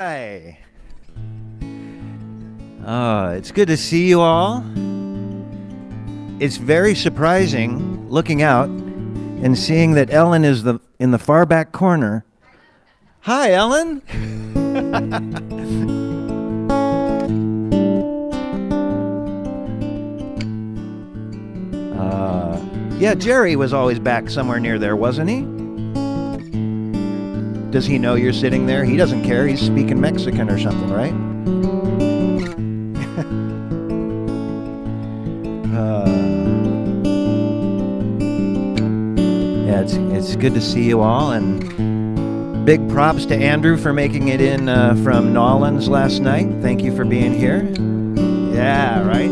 Hi. It's good to see you all. It's very surprising looking out and seeing that Ellen is in the far back corner. Hi, Ellen. Yeah, Jerry was always back somewhere near there, wasn't he? Does he know you're sitting there? He doesn't care. He's speaking Mexican or something, right? Yeah, it's good to see you all, and big props to Andrew for making it in from Nolans last night. Thank you for being here. Yeah, right?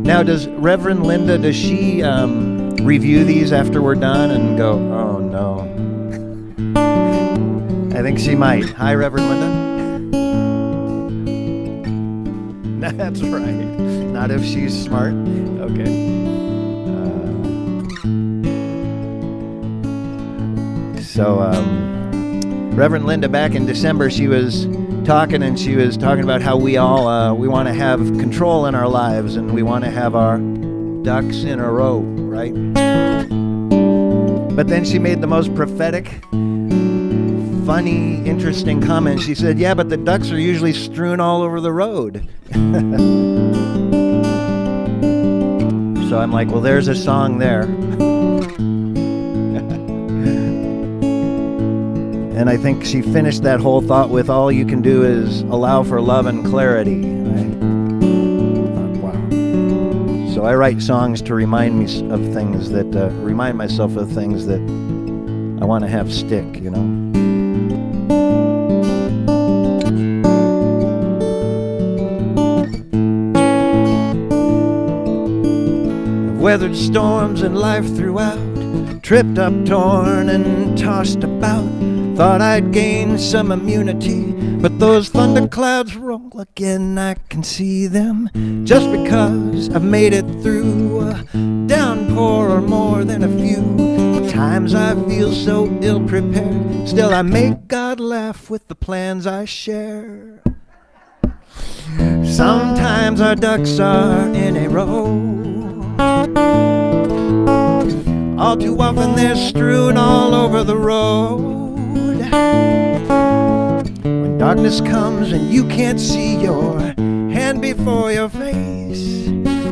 Now, does Reverend Linda, does she review these after we're done and go, oh no? I think she might. Hi, Reverend Linda. That's right. Not if she's smart. Okay. Reverend Linda, back in December, she was talking about how we all we want to have control in our lives, and we want to have our ducks in a row, right? But then she made the most prophetic, funny, interesting comment. She said, yeah, but the ducks are usually strewn all over the road. So I'm like, well, there's a song there. And I think she finished that whole thought with, all you can do is allow for love and clarity. Right? Wow. So I write songs to remind me of things that, remind myself of things that I want to have stick, you know. I've weathered storms in life throughout, tripped up, torn, and tossed about. Thought I'd gain some immunity, but those thunderclouds roll again. I can see them just because I've made it through a downpour or more than a few times. I feel so ill-prepared. Still, I make God laugh with the plans I share. Sometimes our ducks are in a row. All too often they're strewn all over the road. When darkness comes and you can't see your hand before your face,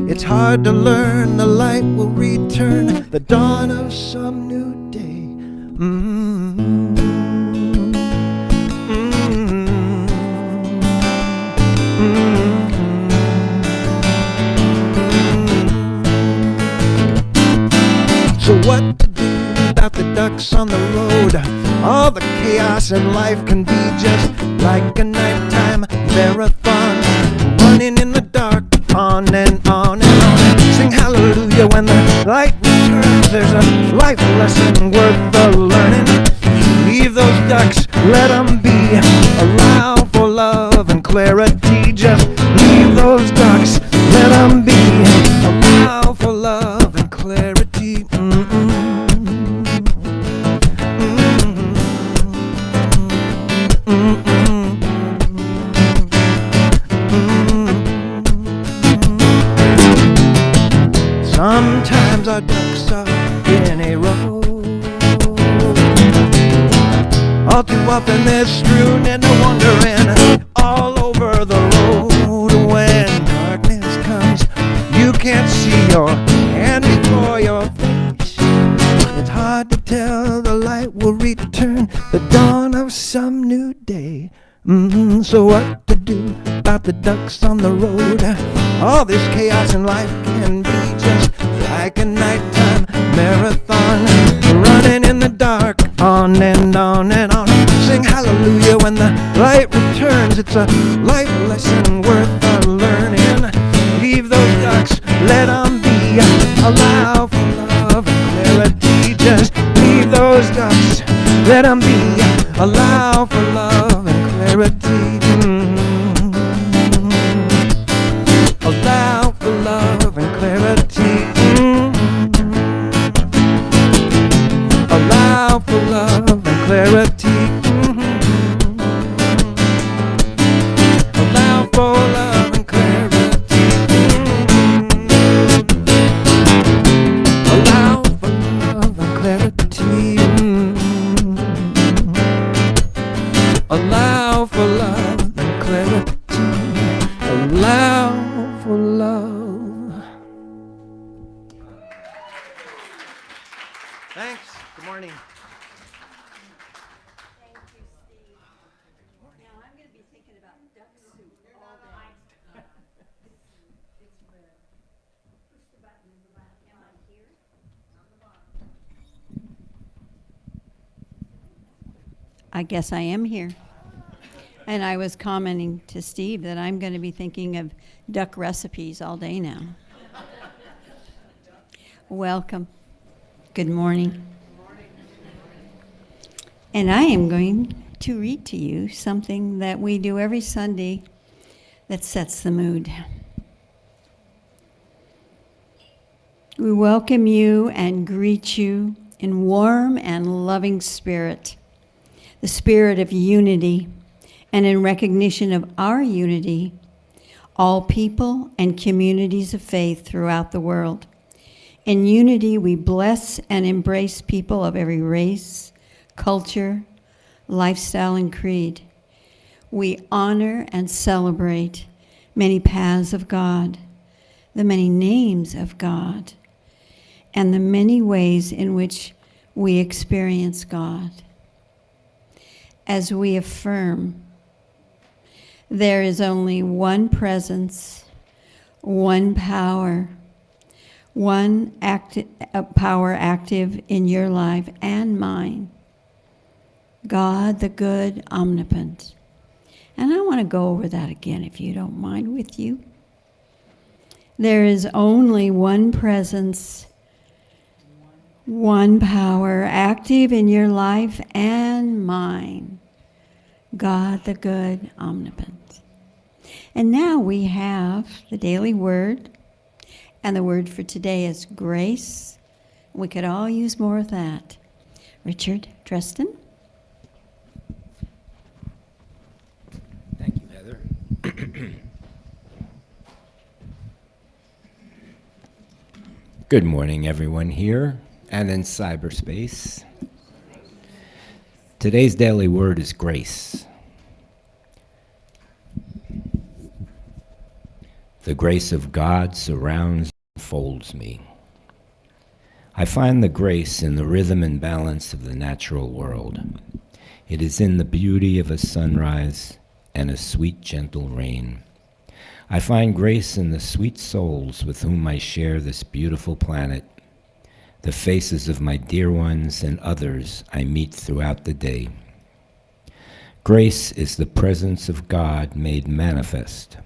it's hard to learn the light will return, the dawn of some new day. So what to do about the ducks on the road? All the chaos in life can be just like a nighttime marathon, running in the dark, on and on and on. Sing hallelujah when the light returns. There's a life lesson worth the learning. Leave those ducks, let them be. Allow for love and clarity. Just leave those ducks, let them be. Allow for love and clarity. Sometimes our ducks are in a row. All too often they're strewn and no wondering all over the road. When darkness comes, you can't see your hand before your face. It's hard to tell, the light will return, the dawn of some new day. So what to do about the ducks on the road? All this chaos in life can be just like a nighttime marathon, running in the dark, on and on and on. Sing hallelujah when the light returns. It's a life lesson worth the learning. Leave those ducks, let them be. Allow for love and clarity. Just leave those ducks, let them be. Allow for love and clarity. Allow for love and clarity. Allow for love. love and clarity. Allow for love and clarity. Allow for love and clarity. Allow for love and clarity. Allow for love. Thanks. Good morning. Thank you, Steve. Now I'm going to be thinking about duck soup all day. It's red. Push the button. Am I here? On the bottom. I guess I am here. And I was commenting to Steve that I'm going to be thinking of duck recipes all day now. Welcome. Good morning. And I am going to read to you something that we do every Sunday that sets the mood. We welcome you and greet you in warm and loving spirit, the spirit of unity, and in recognition of our unity, all people and communities of faith throughout the world. In unity, we bless and embrace people of every race, culture, lifestyle, and creed. We honor and celebrate many paths of God, the many names of God, and the many ways in which we experience God. As we affirm, there is only one presence, one power, one power active in your life and mine, God the good, omnipotent. And I want to go over that again, if you don't mind, with you. There is only one presence, one power active in your life and mine, God the good, omnipotent. And now we have the daily word, and the word for today is grace. We could all use more of that. Richard Dresden. Thank you, Heather. Good morning, everyone here and in cyberspace. Today's daily word is grace. The grace of God surrounds and folds me. I find the grace in the rhythm and balance of the natural world. It is in the beauty of a sunrise and a sweet, gentle rain. I find grace in the sweet souls with whom I share this beautiful planet, the faces of my dear ones and others I meet throughout the day. Grace is the presence of God made manifest.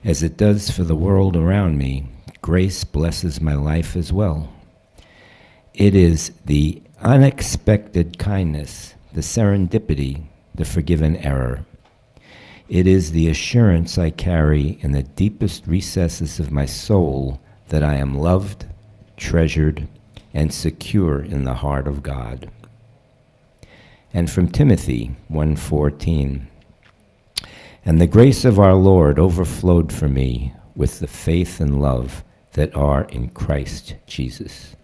As it does for the world around me, grace blesses my life as well. It is the unexpected kindness, the serendipity, the forgiven error. It is the assurance I carry in the deepest recesses of my soul that I am loved, treasured, and secure in the heart of God. And from Timothy 1:14, and the grace of our Lord overflowed for me with the faith and love that are in Christ Jesus.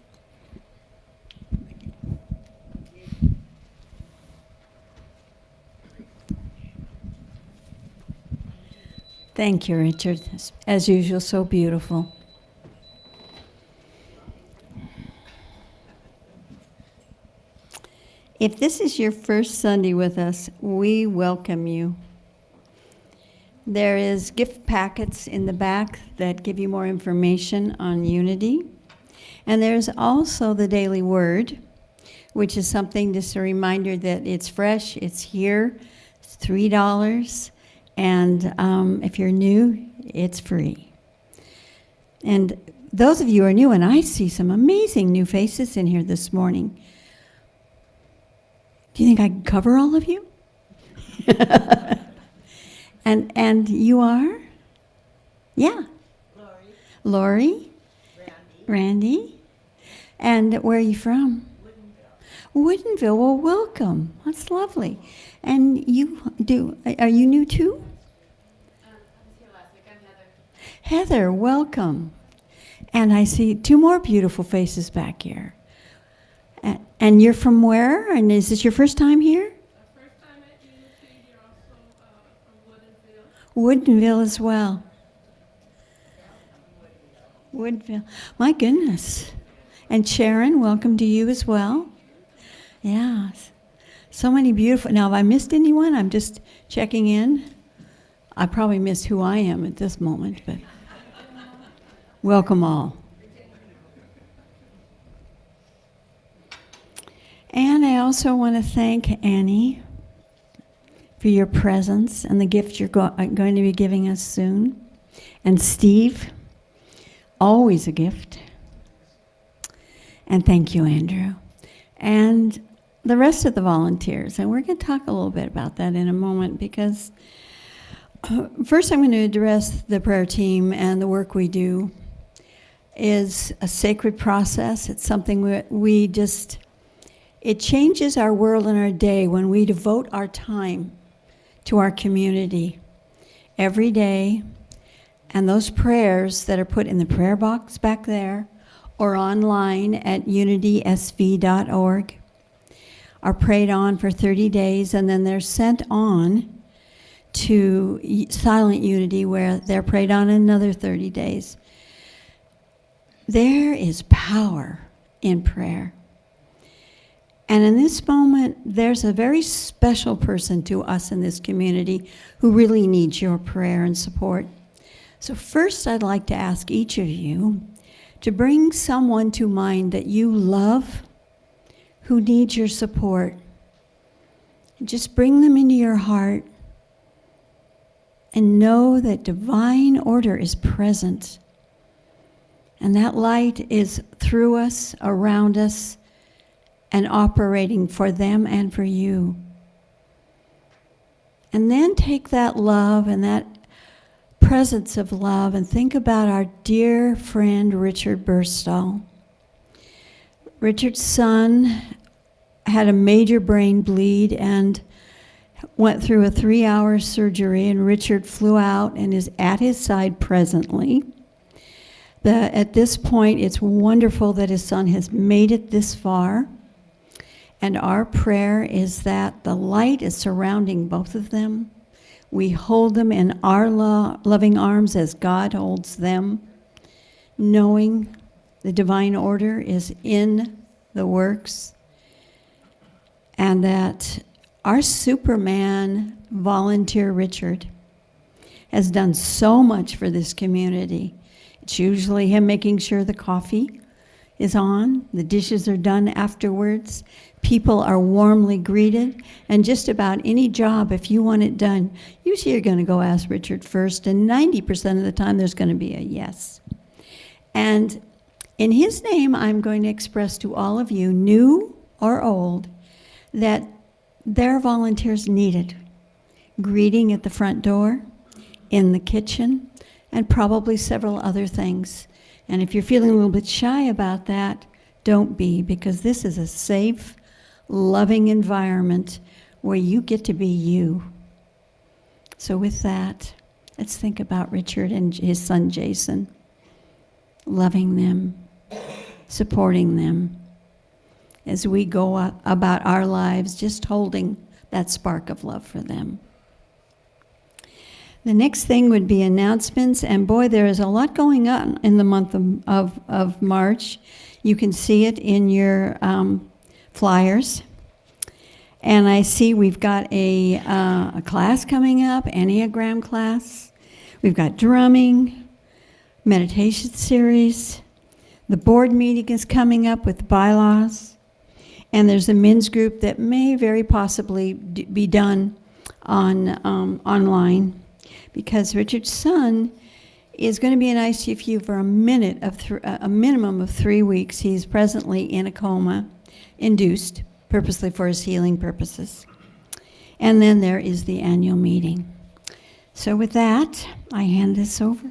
Thank you, Richard. As usual, so beautiful. If this is your first Sunday with us, we welcome you. There is gift packets in the back that give you more information on unity. And there's also the daily word, which is something, just a reminder that it's fresh, it's here, it's $3. And if you're new, it's free. And those of you who are new, and I see some amazing new faces in here this morning. Do you think I can cover all of you? And you are? Yeah. Lori. Randy. And where are you from? Woodinville, well, welcome. That's lovely. And are you new too? I was here last week. I'm Heather. Heather, welcome. And I see two more beautiful faces back here. And you're from where? And is this your first time here? First time at Unity. You're also from Woodinville. Woodinville as well. Woodinville. My goodness. And Sharon, welcome to you as well. Yes. So many beautiful. Now, if I missed anyone, I'm just checking in. I probably missed who I am at this moment, but welcome all. And I also want to thank Annie for your presence and the gift you're going to be giving us soon. And Steve, always a gift. And thank you, Andrew. And the rest of the volunteers. And we're going to talk a little bit about that in a moment because first I'm going to address the prayer team and the work we do is a sacred process. It's something we just, it changes our world and our day when we devote our time to our community every day. And those prayers that are put in the prayer box back there or online at unitysv.org are prayed on for 30 days, and then they're sent on to Silent Unity where they're prayed on another 30 days. There is power in prayer. And in this moment, there's a very special person to us in this community who really needs your prayer and support. So first, I'd like to ask each of you to bring someone to mind that you love who needs your support. Just bring them into your heart and know that divine order is present. And that light is through us, around us, and operating for them and for you. And then take that love and that presence of love and think about our dear friend Richard Burstall. Richard's son had a major brain bleed and went through a 3-hour surgery, and Richard flew out and is at his side presently. At this point, it's wonderful that his son has made it this far. And our prayer is that the light is surrounding both of them. We hold them in our loving arms as God holds them, knowing the divine order is in the works, and that our Superman volunteer Richard has done so much for this community. It's usually him making sure the coffee is on, the dishes are done afterwards, people are warmly greeted, and just about any job, if you want it done, usually you're going to go ask Richard first, and 90% of the time there's going to be a yes. And in his name, I'm going to express to all of you, new or old, that there are volunteers needed. Greeting at the front door, in the kitchen, and probably several other things. And if you're feeling a little bit shy about that, don't be, because this is a safe, loving environment where you get to be you. So with that, let's think about Richard and his son Jason, loving them, supporting them as we go about our lives, just holding that spark of love for them. The next thing would be announcements, and boy, there is a lot going on in the month of March. You can see it in your flyers. And I see we've got a class coming up, Enneagram class. We've got drumming, meditation series. The board meeting is coming up with bylaws. And there's a men's group that may very possibly be done on online, because Richard's son is going to be in ICU for a minimum of 3 weeks. He's presently in a coma, induced, purposely for his healing purposes. And then there is the annual meeting. So with that, I hand this over.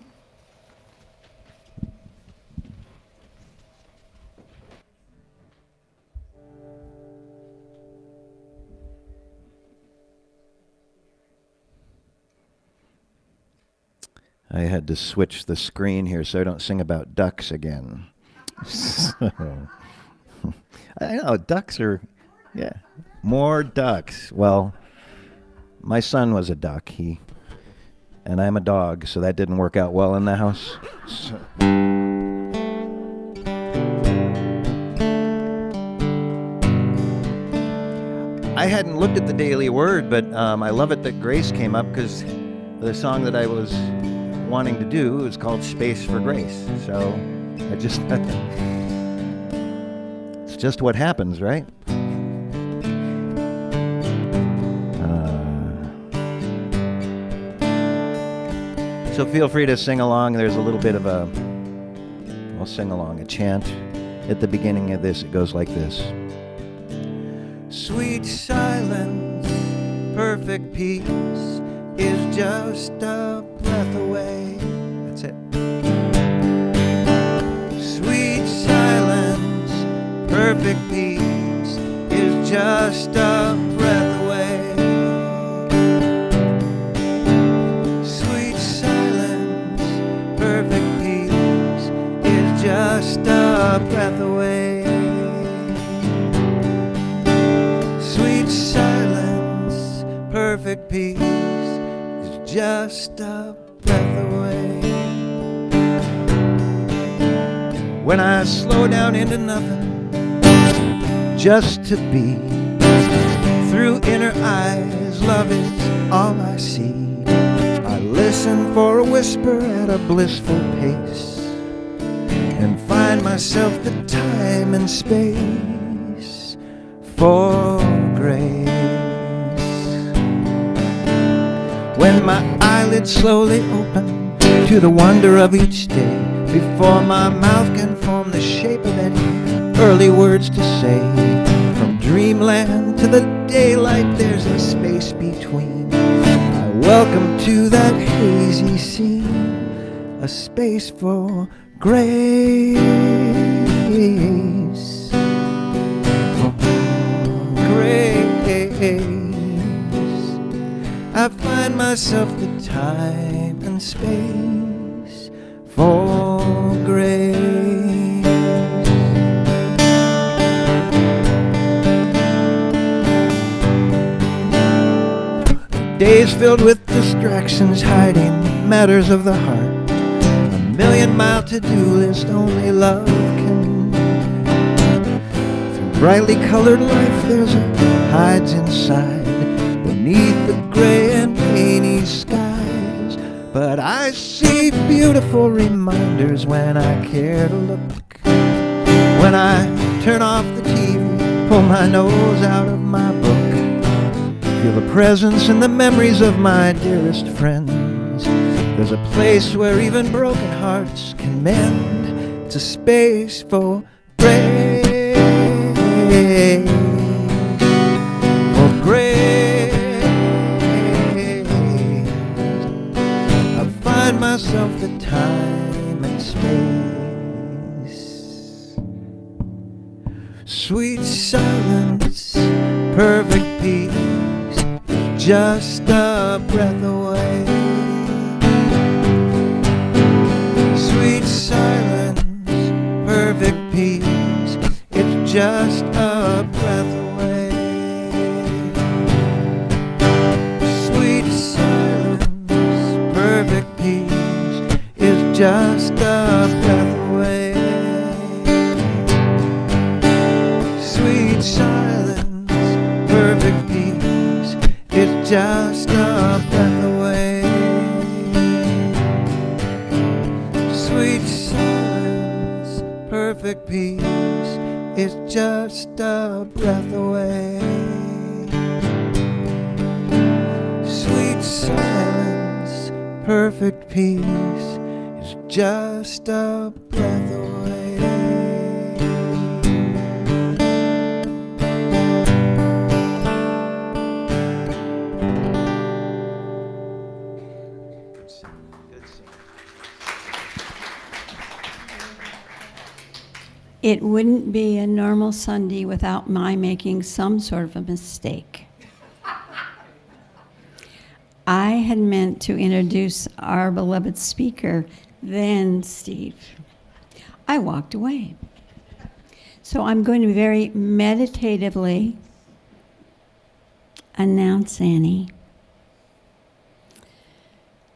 I had to switch the screen here so I don't sing about ducks again. So, I know, ducks are, yeah, more ducks. Well, my son was a duck, and I'm a dog, so that didn't work out well in the house. So. I hadn't looked at the daily word, but I love it that Grace came up, because the song that I was wanting to do is called Space for Grace. So I just, it's just what happens, right? So feel free to sing along. There's a little bit of I'll sing along, a chant. At the beginning of this, it goes like this. Sweet silence, perfect peace is just a breath away. That's it. Sweet silence, perfect peace is just a breath away. Sweet silence, perfect peace is just a breath away. Sweet silence, perfect peace is just a breath away. When I slow down into nothing, just to be, through inner eyes, love is all I see. I listen for a whisper at a blissful pace, and find myself the time and space for grace. When my eyelids slowly open to the wonder of each day, before my mouth can form the shape of any early words to say, from dreamland to the daylight there's a space between. I welcome to that hazy scene a space for grace. I find myself the time and space for grace. Days filled with distractions, hiding matters of the heart. A million-mile to-do list only love can. Through brightly colored life there's a hides inside, beneath the gray and rainy skies. But I see beautiful reminders when I care to look. When I turn off the TV, pull my nose out of my book, feel the presence and the memories of my dearest friends. There's a place where even broken hearts can mend. It's a space for grace. For grace. I find myself the time and space. Sweet silence, perfect peace, just a breath away. Sweet silence, perfect peace, it's just a breath away. Sweet silence, perfect peace, is just a breath away. Sweet silence, perfect peace, it's just a breath away. Sweet silence, perfect peace, it's just a breath away. Sweet silence, perfect peace, is just a breath away. It wouldn't be a normal Sunday without my making some sort of a mistake. I had meant to introduce our beloved speaker, then Steve. I walked away. So I'm going to very meditatively announce Annie.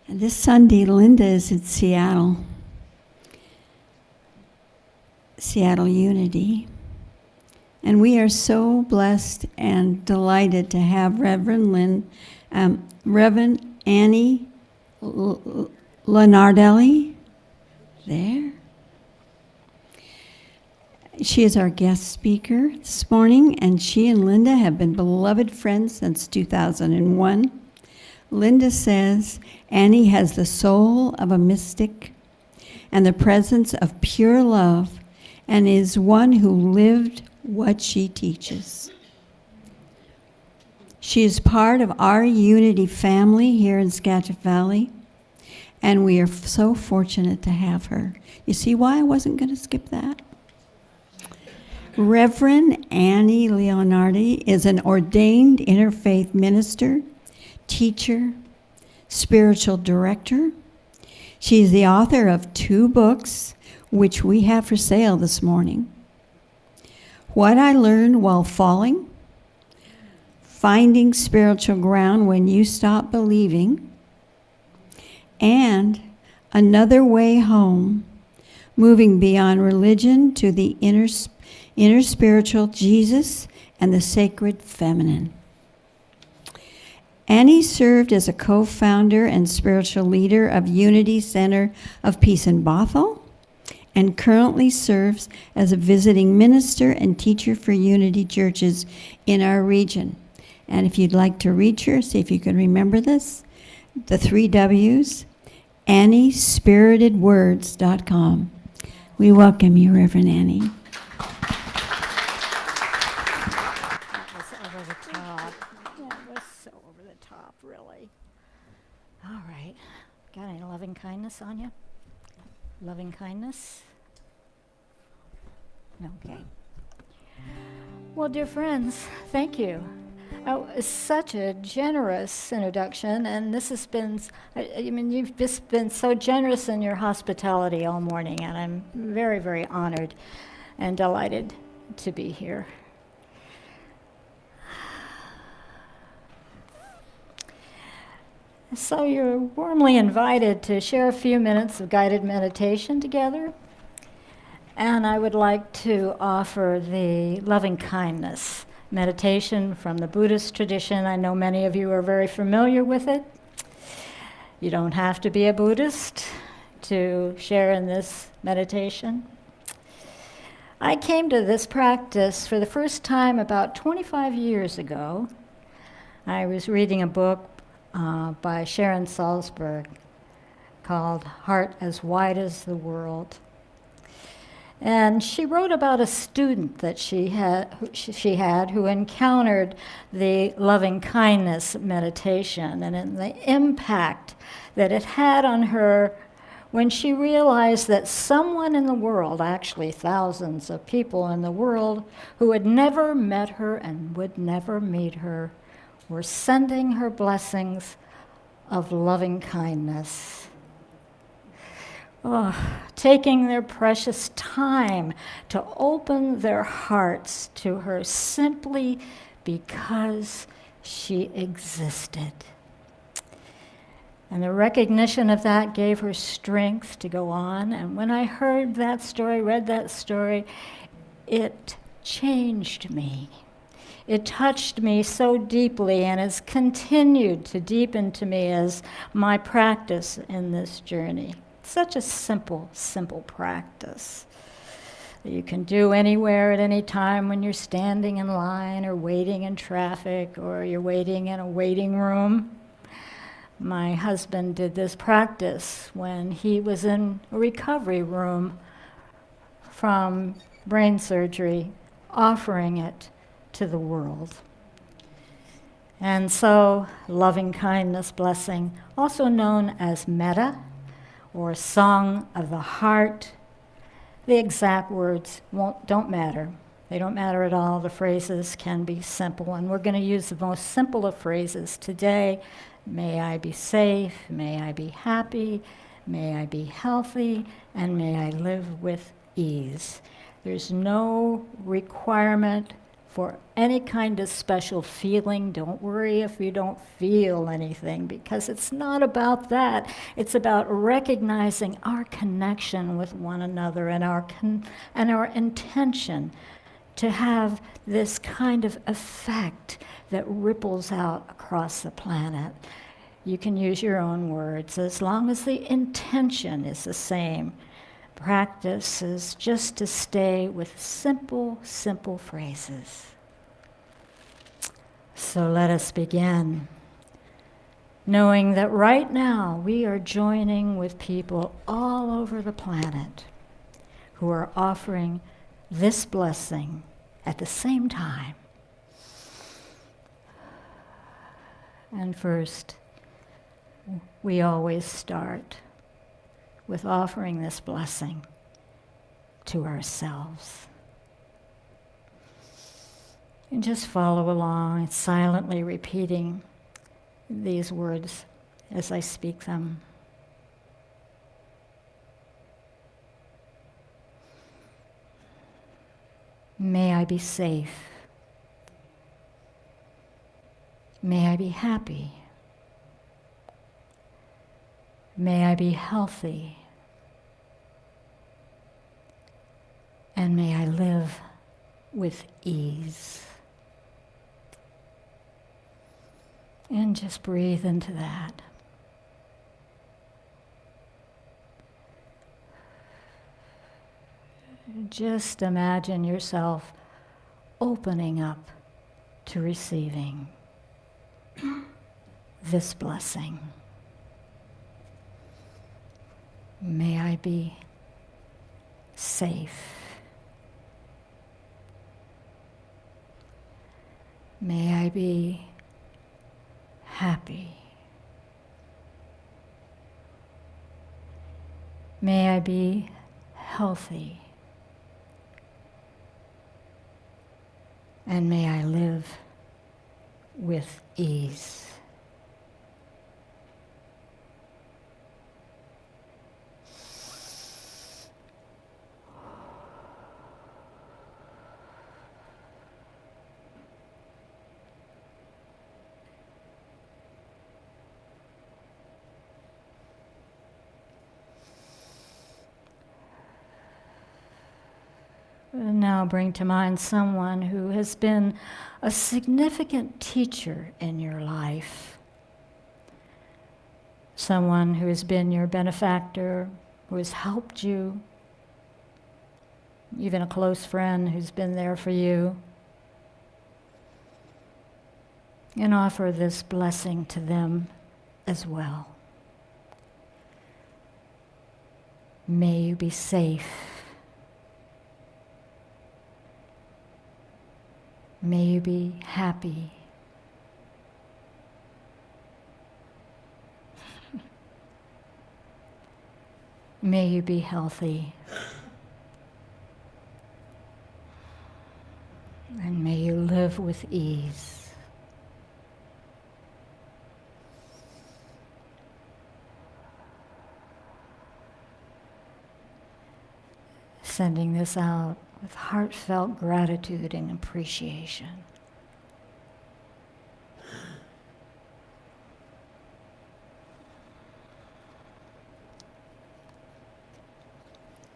And this Sunday, Linda is in Seattle Unity. And we are so blessed and delighted to have Reverend Annie Lonardelli there. She is our guest speaker this morning, and she and Linda have been beloved friends since 2001. Linda says Annie has the soul of a mystic and the presence of pure love, and is one who lived what she teaches. She is part of our Unity family here in Skagit Valley, and we are so fortunate to have her. You see why I wasn't going to skip that? Reverend Annie Leonardi is an ordained interfaith minister, teacher, spiritual director. She is the author of 2 books, which we have for sale this morning. What I Learned While Falling, Finding Spiritual Ground When You Stop Believing, and Another Way Home, Moving Beyond Religion to the Inner Spiritual Jesus and the Sacred Feminine. Annie served as a co-founder and spiritual leader of Unity Center of Peace in Bothell, and currently serves as a visiting minister and teacher for Unity churches in our region. And if you'd like to reach her, see if you can remember this, the 3 W's, AnnieSpiritedWords.com. We welcome you, Reverend Annie. That was over the top. That was so over the top, really. All right. Got any loving kindness on you? Loving kindness? Okay. Well, dear friends, thank you. It's such a generous introduction, and this has been, you've just been so generous in your hospitality all morning, and I'm very, very honored and delighted to be here. So you're warmly invited to share a few minutes of guided meditation together. And I would like to offer the loving kindness meditation from the Buddhist tradition. I know many of you are very familiar with it. You don't have to be a Buddhist to share in this meditation. I came to this practice for the first time about 25 years ago. I was reading a book by Sharon Salzberg called Heart as Wide as the World. And she wrote about a student that she had who encountered the loving kindness meditation and the impact that it had on her when she realized that someone in the world, actually thousands of people in the world, who had never met her and would never meet her, were sending her blessings of loving kindness. Taking their precious time to open their hearts to her simply because she existed. And the recognition of that gave her strength to go on. And when I heard that story, read that story, it changed me. It touched me so deeply and has continued to deepen to me as my practice in this journey. Such a simple, simple practice that you can do anywhere at any time when you're standing in line or waiting in traffic or you're waiting in a waiting room. My husband did this practice when he was in a recovery room from brain surgery, offering it to the world. And so, loving kindness blessing, also known as metta, or song of the heart. The exact words don't matter. They don't matter at all. The phrases can be simple, and we're going to use the most simple of phrases today, May I be safe, may I be happy, may I be healthy, and may I live with ease. There's no requirement for any kind of special feeling. Don't worry if you don't feel anything, because it's not about that. It's about recognizing our connection with one another and our intention to have this kind of effect that ripples out across the planet. You can use your own words as long as the intention is the same. Practice is just to stay with simple, simple phrases. So let us begin, knowing that right now we are joining with people all over the planet who are offering this blessing at the same time. And first, we always start with offering this blessing to ourselves. And just follow along, silently repeating these words as I speak them. May I be safe. May I be happy. May I be healthy. And may I live with ease. And just breathe into that. Just imagine yourself opening up to receiving this blessing. May I be safe. May I be happy. May I be healthy. And may I live with ease. And now bring to mind someone who has been a significant teacher in your life. Someone who has been your benefactor, who has helped you, even a close friend who's been there for you. And offer this blessing to them as well. May you be safe. May you be happy. May you be healthy. And may you live with ease. Sending this out with heartfelt gratitude and appreciation.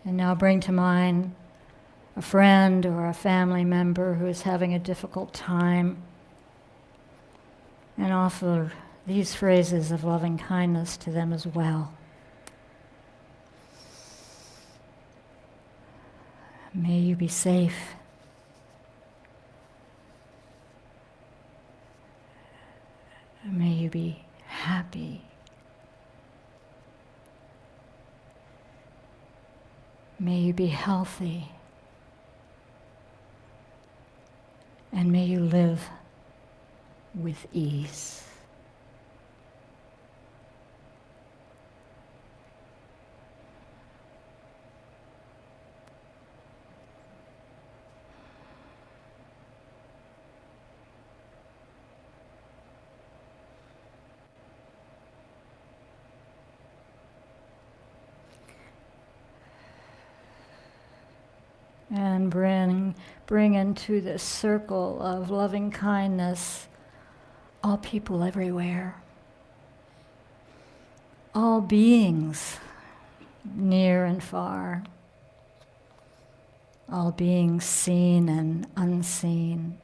And now bring to mind a friend or a family member who is having a difficult time, and offer these phrases of loving kindness to them as well. May you be safe. May you be happy. May you be healthy. And may you live with ease. And bring into this circle of loving kindness all people everywhere, all beings near and far, all beings seen and unseen,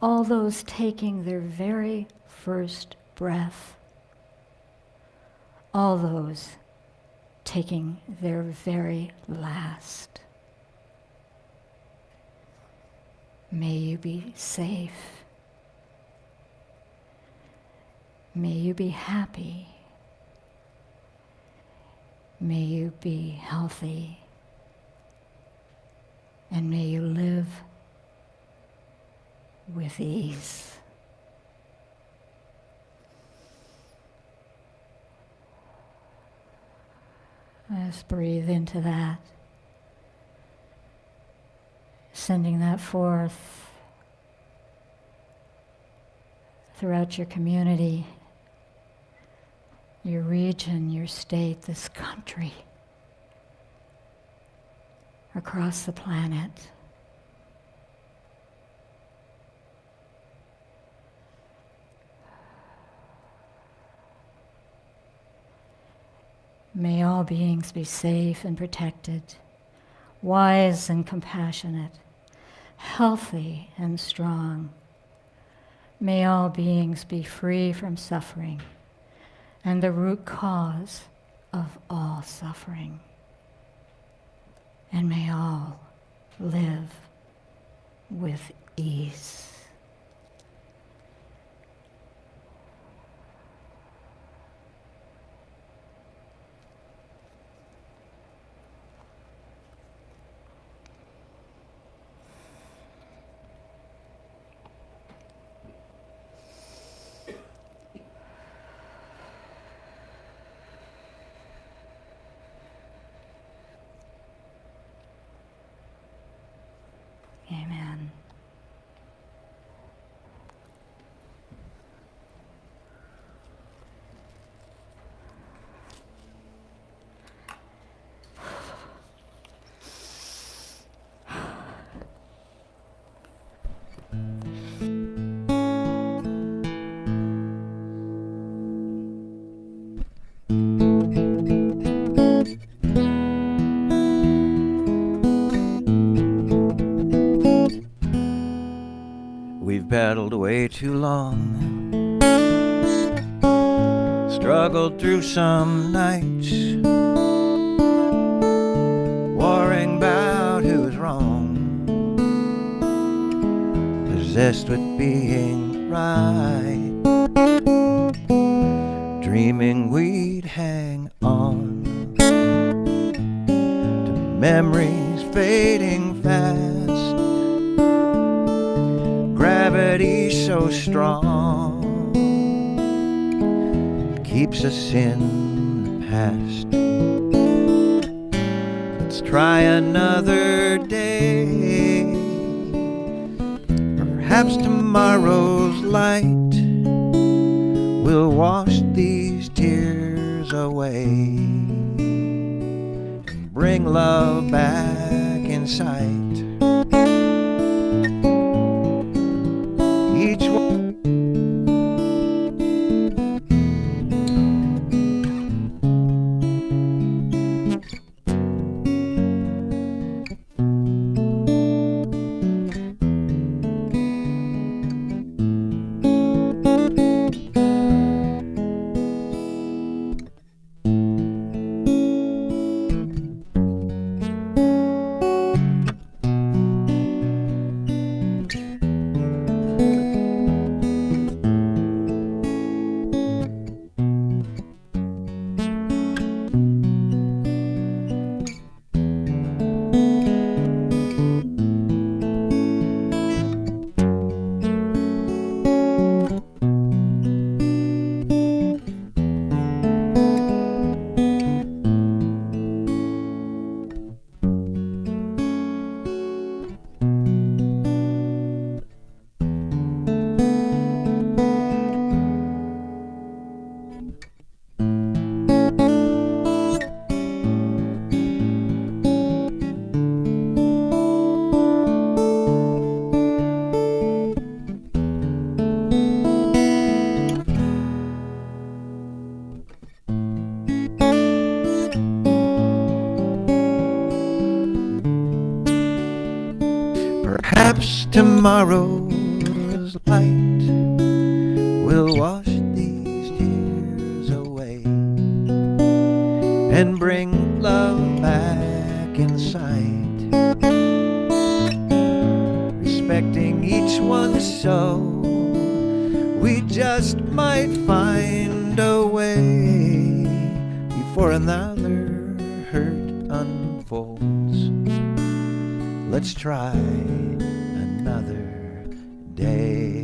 all those taking their very first breath, all those taking their very last. May you be safe. May you be happy. May you be healthy. And may you live with ease. Just breathe into that, sending that forth throughout your community, your region, your state, this country, across the planet. May all beings be safe and protected, wise and compassionate, healthy and strong. May all beings be free from suffering and the root cause of all suffering. And may all live with ease. Amen. We've battled way too long, struggled through some nights, worrying about who's wrong, possessed with being right, dreaming we'd hang on to memories fading fast. Gravity so strong keeps us in the past. Let's try another day. Perhaps tomorrow's light will wash these tears away and bring love back in sight. Each one tomorrow's light will wash these tears away and bring love back in sight, respecting each one's soul. We just might find a way before another hurt unfolds. Let's try another day.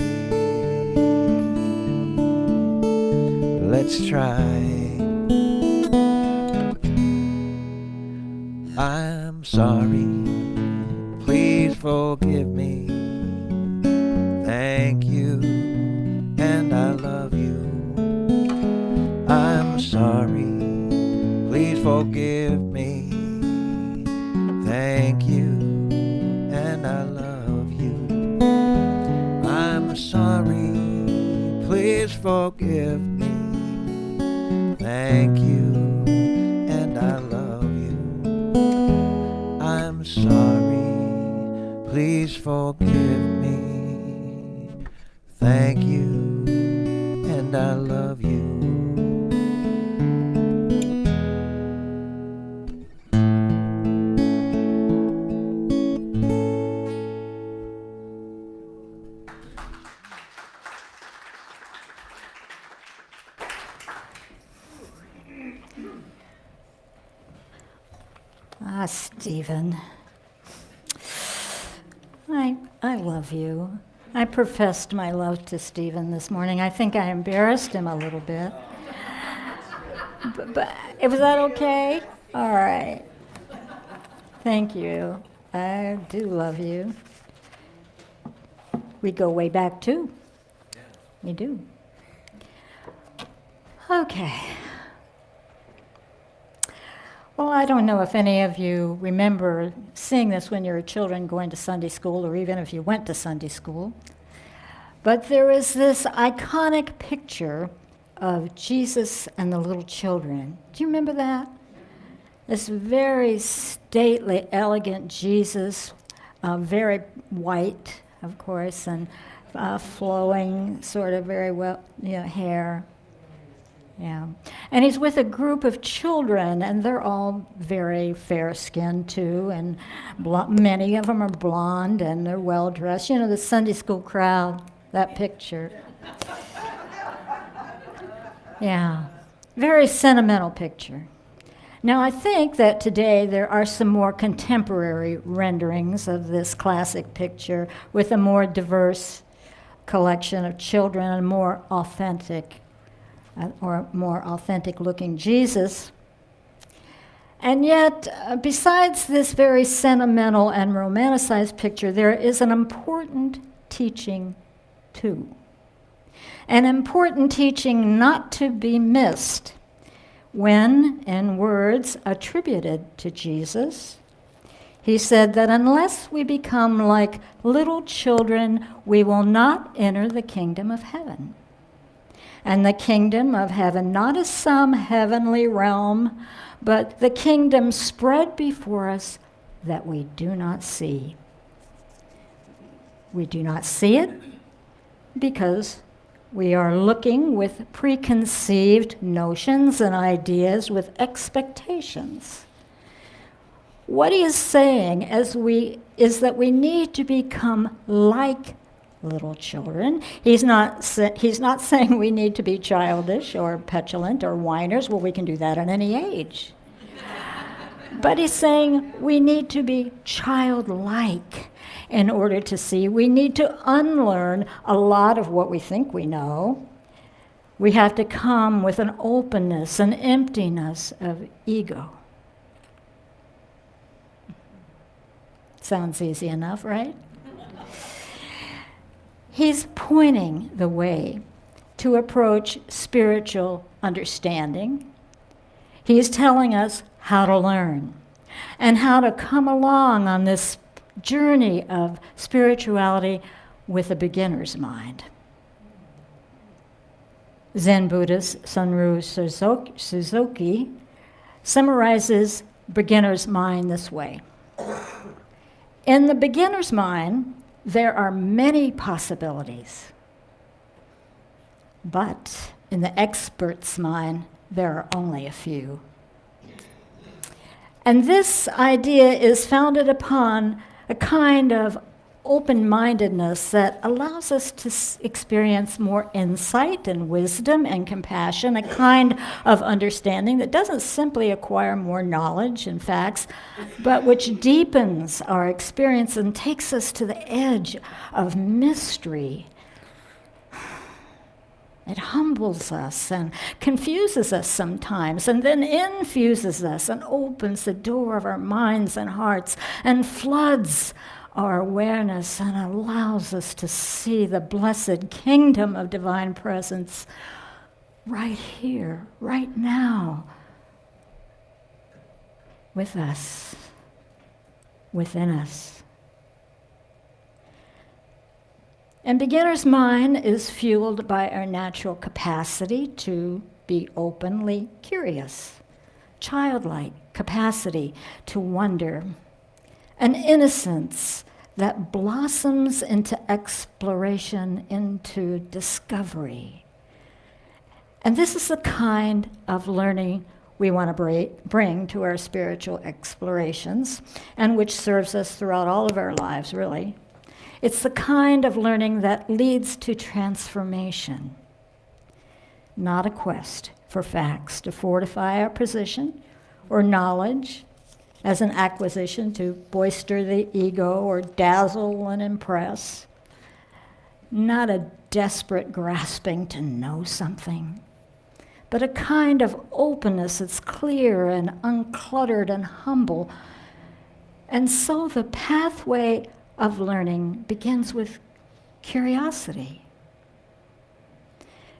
Let's try. I'm sorry, please forgive me. Thank you, and I love you. I'm sorry, please forgive me. Thank you, and I love you. I'm sorry, please forgive me. Thank you, and I love you. I'm sorry, please forgive me. Thank you, and I love you. Ah, Stephen. I love you. I professed my love to Stephen this morning. I think I embarrassed him a little bit. But was that okay? All right. Thank you. I do love you. We go way back too. We do. Okay. Well, I don't know if any of you remember seeing this when you were children going to Sunday school, or even if you went to Sunday school. But there is this iconic picture of Jesus and the little children. Do you remember that? This very stately, elegant Jesus, very white, of course, and flowing, sort of very well, hair. Yeah. And he's with a group of children, and they're all very fair-skinned, too, and many of them are blonde, and they're well-dressed. The Sunday school crowd, that picture. Yeah. Very sentimental picture. Now, I think that today there are some more contemporary renderings of this classic picture with a more diverse collection of children and more authentic looking Jesus. And yet, besides this very sentimental and romanticized picture, there is an important teaching too. An important teaching not to be missed when, in words attributed to Jesus, he said that unless we become like little children, we will not enter the kingdom of heaven. And the kingdom of heaven, not as some heavenly realm, but the kingdom spread before us that we do not see. We do not see it because we are looking with preconceived notions and ideas, with expectations. What he is saying is that we need to become like little children. He's not saying we need to be childish or petulant or whiners. Well, we can do that at any age. But he's saying we need to be childlike in order to see. We need to unlearn a lot of what we think we know. We have to come with an openness, an emptiness of ego. Sounds easy enough, right? He's pointing the way to approach spiritual understanding. He's telling us how to learn and how to come along on this journey of spirituality with a beginner's mind. Zen Buddhist Sunru Suzuki summarizes beginner's mind this way. In the beginner's mind, there are many possibilities. But in the expert's mind, there are only a few. And this idea is founded upon a kind of open-mindedness that allows us to experience more insight and wisdom and compassion, a kind of understanding that doesn't simply acquire more knowledge and facts, but which deepens our experience and takes us to the edge of mystery. It humbles us and confuses us sometimes, and then infuses us and opens the door of our minds and hearts and floods our awareness and allows us to see the blessed kingdom of divine presence right here, right now, with us, within us. And beginner's mind is fueled by our natural capacity to be openly curious, childlike capacity to wonder, an innocence that blossoms into exploration, into discovery. And this is the kind of learning we want to bring to our spiritual explorations, and which serves us throughout all of our lives, really. It's the kind of learning that leads to transformation, not a quest for facts to fortify our position or knowledge as an acquisition to bolster the ego or dazzle and impress, not a desperate grasping to know something, but a kind of openness that's clear and uncluttered and humble. And so the pathway of learning begins with curiosity.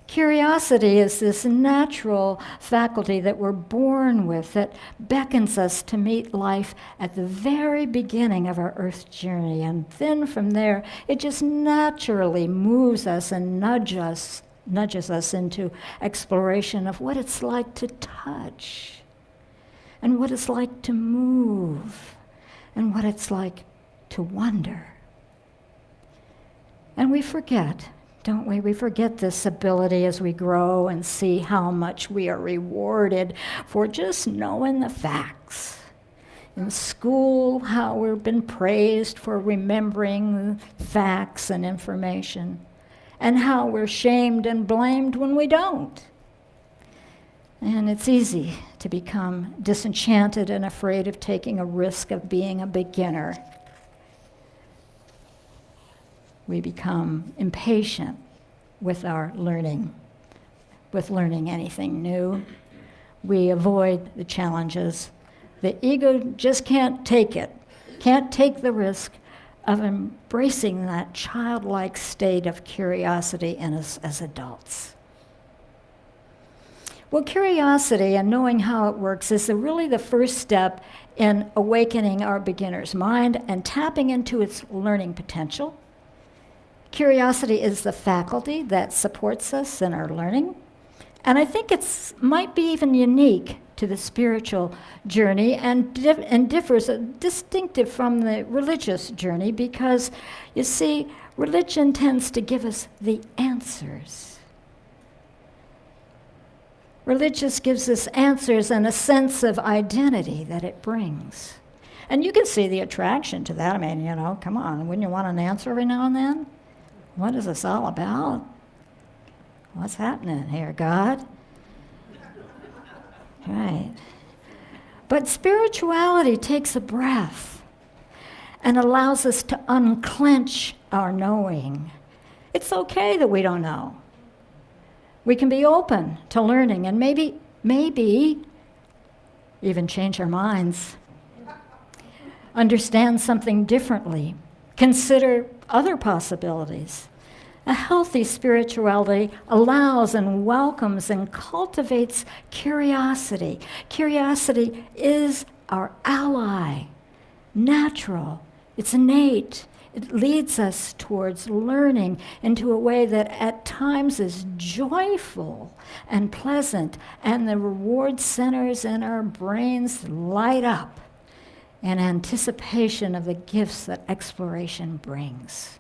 Curiosity is this natural faculty that we're born with that beckons us to meet life at the very beginning of our earth journey. And then from there, it just naturally moves us and nudges us into exploration of what it's like to touch, and what it's like to move, and what it's like to wonder. And we forget, don't we? We forget this ability as we grow and see how much we are rewarded for just knowing the facts. In school, how we've been praised for remembering facts and information, and how we're shamed and blamed when we don't. And it's easy to become disenchanted and afraid of taking a risk of being a beginner. We become impatient with our learning, with learning anything new. We avoid the challenges. The ego just can't take it, can't take the risk of embracing that childlike state of curiosity in us as adults. Well, curiosity and knowing how it works is really the first step in awakening our beginner's mind and tapping into its learning potential. Curiosity is the faculty that supports us in our learning. And I think it might be even unique to the spiritual journey and differs, distinctive from the religious journey, because, you see, religion tends to give us the answers. Religious gives us answers and a sense of identity that it brings. And you can see the attraction to that. I mean, come on, wouldn't you want an answer every now and then? What is this all about? What's happening here, God? Right. But spirituality takes a breath and allows us to unclench our knowing. It's okay that we don't know. We can be open to learning and maybe even change our minds, understand something differently, consider other possibilities. A healthy spirituality allows and welcomes and cultivates curiosity. Curiosity is our ally, natural, it's innate. It leads us towards learning into a way that at times is joyful and pleasant, and the reward centers in our brains light up in anticipation of the gifts that exploration brings.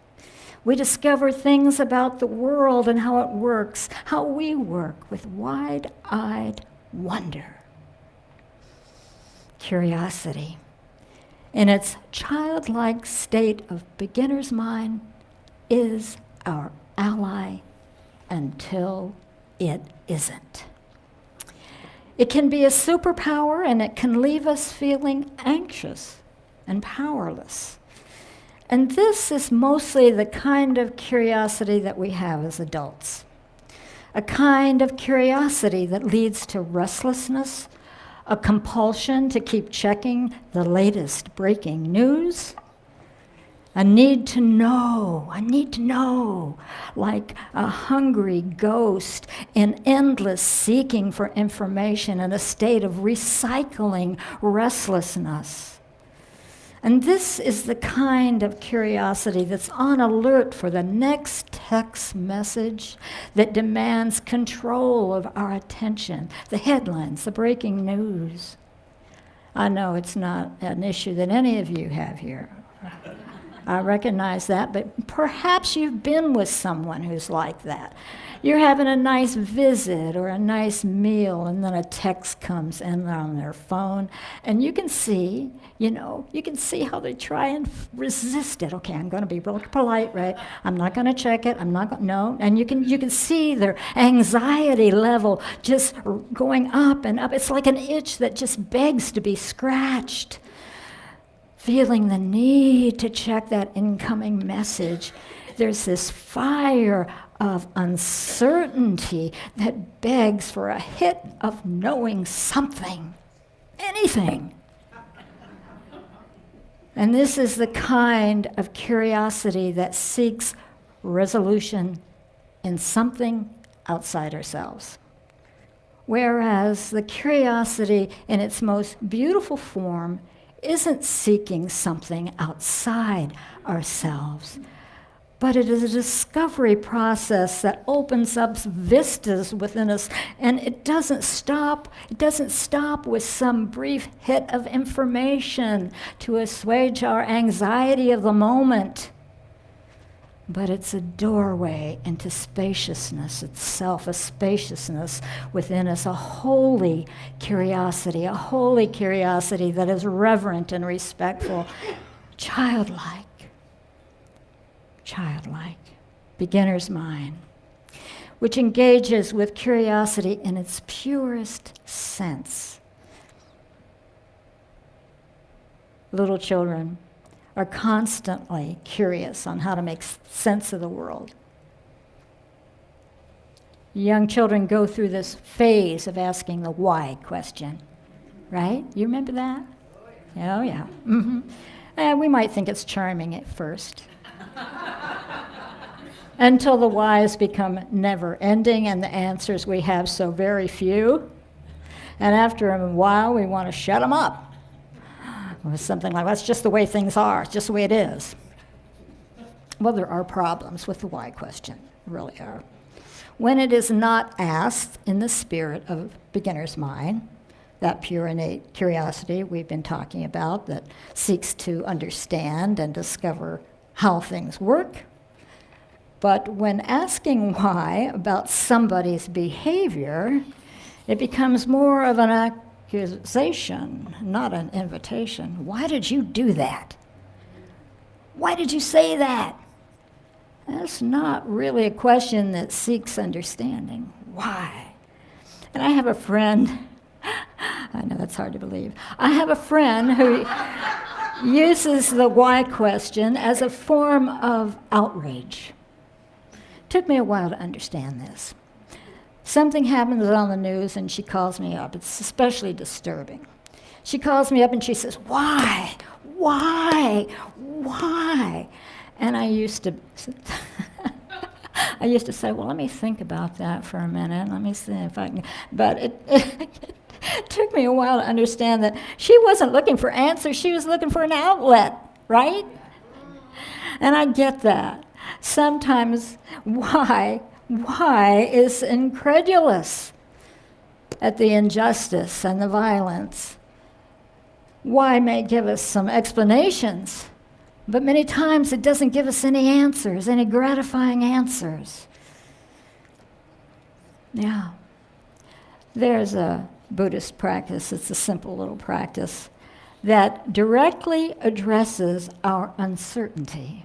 We discover things about the world and how it works, how we work, with wide-eyed wonder. Curiosity, in its childlike state of beginner's mind, is our ally until it isn't. It can be a superpower, and it can leave us feeling anxious and powerless. And this is mostly the kind of curiosity that we have as adults. A kind of curiosity that leads to restlessness, a compulsion to keep checking the latest breaking news, a need to know, like a hungry ghost in endless seeking for information in a state of recycling restlessness. And this is the kind of curiosity that's on alert for the next text message that demands control of our attention, the headlines, the breaking news. I know it's not an issue that any of you have here. I recognize that, but perhaps you've been with someone who's like that. You're having a nice visit or a nice meal, and then a text comes in on their phone, and you can see how they try and resist it. Okay, I'm going to be real polite, right? I'm not going to check it. No. And you can see their anxiety level just going up and up. It's like an itch that just begs to be scratched. Feeling the need to check that incoming message. There's this fire of uncertainty that begs for a hit of knowing something, anything. And this is the kind of curiosity that seeks resolution in something outside ourselves. Whereas the curiosity in its most beautiful form isn't seeking something outside ourselves, but it is a discovery process that opens up vistas within us, and it doesn't stop with some brief hit of information to assuage our anxiety of the moment. But it's a doorway into spaciousness itself, a spaciousness within us, a holy curiosity that is reverent and respectful, childlike, beginner's mind, which engages with curiosity in its purest sense. Little children are constantly curious on how to make sense of the world. Young children go through this phase of asking the why question, right? You remember that? Oh, yeah. Mm-hmm. And we might think it's charming at first. Until the whys become never-ending and the answers we have so very few. And after a while, we want to shut them up. Or something like, that's just the way things are, it's just the way it is. Well, there are problems with the why question, there really are. When it is not asked in the spirit of beginner's mind, that pure innate curiosity we've been talking about that seeks to understand and discover how things work. But when asking why about somebody's behavior, it becomes more of an accusation, not an invitation. Why did you do that? Why did you say that? That's not really a question that seeks understanding. Why? And I have a friend, I know that's hard to believe. I have a friend who uses the why question as a form of outrage. Took me a while to understand this. Something happens on the news and she calls me up. It's especially disturbing. She calls me up and she says, why? And I used to say, well, let me think about that for a minute. Let me see if I can. But it took me a while to understand that she wasn't looking for answers. She was looking for an outlet, right? And I get that. Sometimes why is incredulous at the injustice and the violence. why may give us some explanations, but many times it doesn't give us any answers, any gratifying answers. Yeah. There's a Buddhist practice, it's a simple little practice, that directly addresses our uncertainty.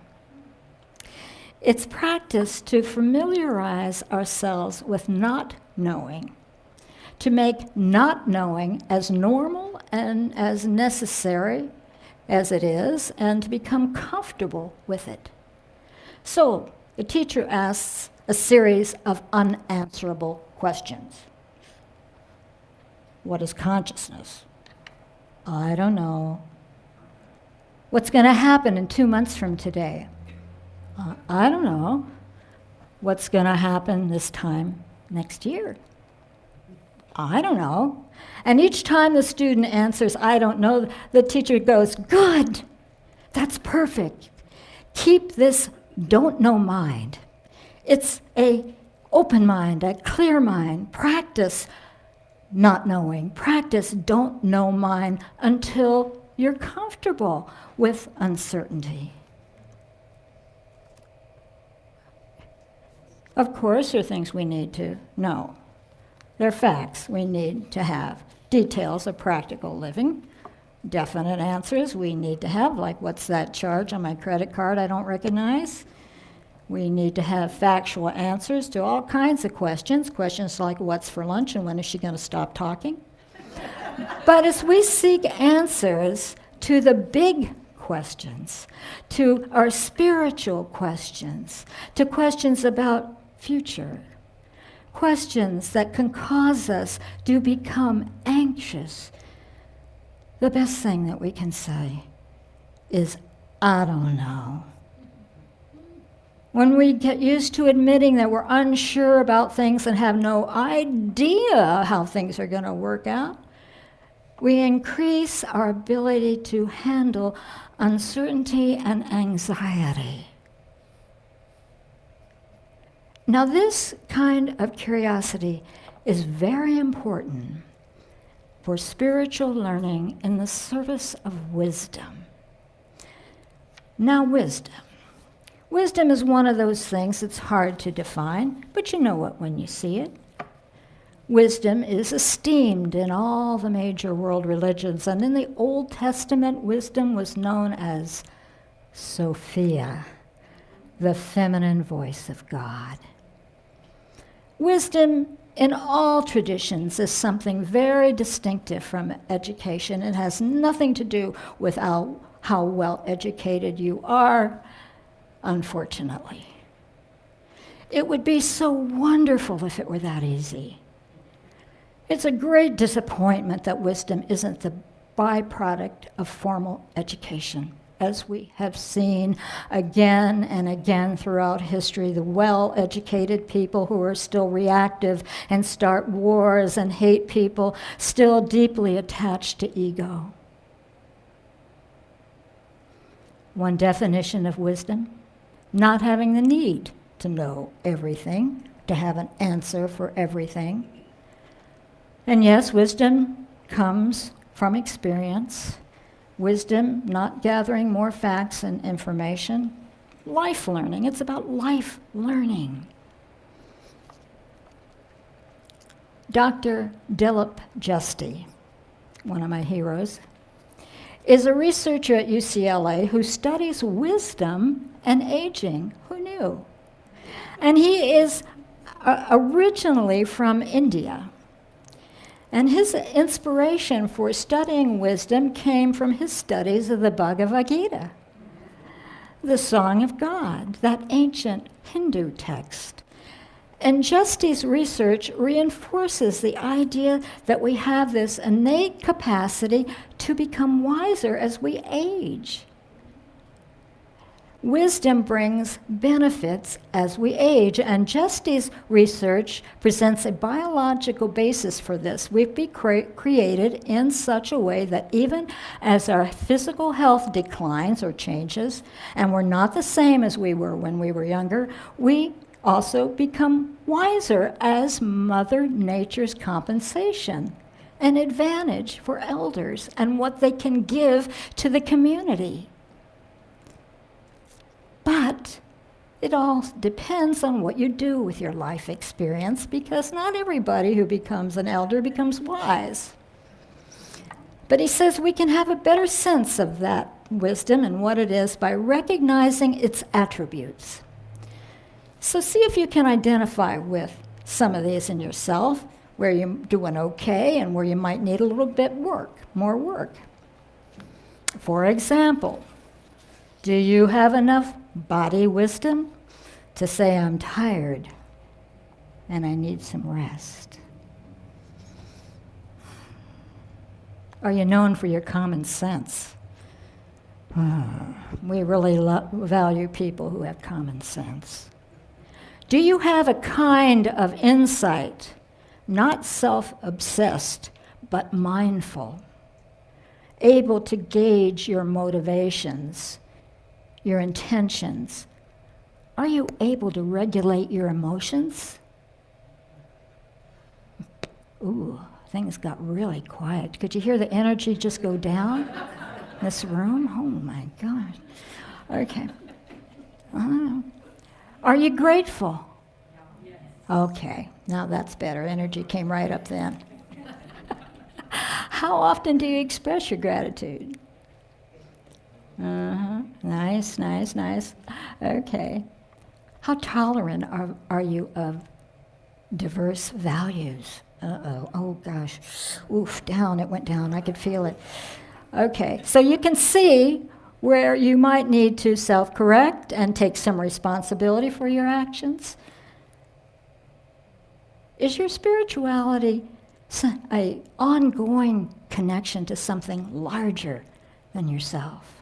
It's practice to familiarize ourselves with not knowing, to make not knowing as normal and as necessary as it is, and to become comfortable with it. So, the teacher asks a series of unanswerable questions. What is consciousness? I don't know. What's going to happen in 2 months from today? I don't know. What's going to happen this time next year? I don't know. And each time the student answers, I don't know, the teacher goes, good, that's perfect. Keep this don't know mind. It's a open mind, a clear mind. Practice not knowing. Practice don't know mind until you're comfortable with uncertainty. Of course, there are things we need to know. There are facts we need to have. Details of practical living. Definite answers we need to have, like what's that charge on my credit card I don't recognize? We need to have factual answers to all kinds of questions. Questions like what's for lunch and when is she going to stop talking? But as we seek answers to the big questions, to our spiritual questions, to questions about future, questions that can cause us to become anxious, the best thing that we can say is, I don't know. When we get used to admitting that we're unsure about things and have no idea how things are going to work out, we increase our ability to handle uncertainty and anxiety. Now, this kind of curiosity is very important for spiritual learning in the service of wisdom. Now, wisdom. Wisdom is one of those things that's hard to define, but you know it when you see it. Wisdom is esteemed in all the major world religions, and in the Old Testament, wisdom was known as Sophia, the feminine voice of God. Wisdom in all traditions is something very distinctive from education. It has nothing to do with how well educated you are, unfortunately. It would be so wonderful if it were that easy. It's a great disappointment that wisdom isn't the byproduct of formal education. As we have seen again and again throughout history, the well-educated people who are still reactive and start wars and hate people, still deeply attached to ego. One definition of wisdom, not having the need to know everything, to have an answer for everything. And yes, wisdom comes from experience. Wisdom, not gathering more facts and information. Life learning, it's about life learning. Dr. Dilip Justi, one of my heroes, is a researcher at UCLA who studies wisdom and aging. Who knew? And he is originally from India. And his inspiration for studying wisdom came from his studies of the Bhagavad Gita, the Song of God, that ancient Hindu text. And Justi's research reinforces the idea that we have this innate capacity to become wiser as we age. Wisdom brings benefits as we age, and Justi's research presents a biological basis for this. We've been created in such a way that even as our physical health declines or changes, and we're not the same as we were when we were younger, we also become wiser as Mother Nature's compensation. an advantage for elders and what they can give to the community. But it all depends on what you do with your life experience, because not everybody who becomes an elder becomes wise. But he says we can have a better sense of that wisdom and what it is by recognizing its attributes. So see if you can identify with some of these in yourself, where you're doing okay and where you might need a little bit more work. For example, do you have enough body wisdom to say, I'm tired and I need some rest? Are you known for your common sense? We really value people who have common sense. Do you have a kind of insight, not self-obsessed, but mindful, able to gauge your motivations, your intentions? Are you able to regulate your emotions? Ooh, things got really quiet. Could you hear the energy just go down in this room? Oh my gosh. Okay. Are you grateful? Okay, now that's better. Energy came right up then. How often do you express your gratitude? Nice, nice, nice. Okay. How tolerant are you of diverse values? Oh gosh. Oof, down, it went down. I could feel it. Okay, so you can see where you might need to self-correct and take some responsibility for your actions. Is your spirituality an ongoing connection to something larger than yourself?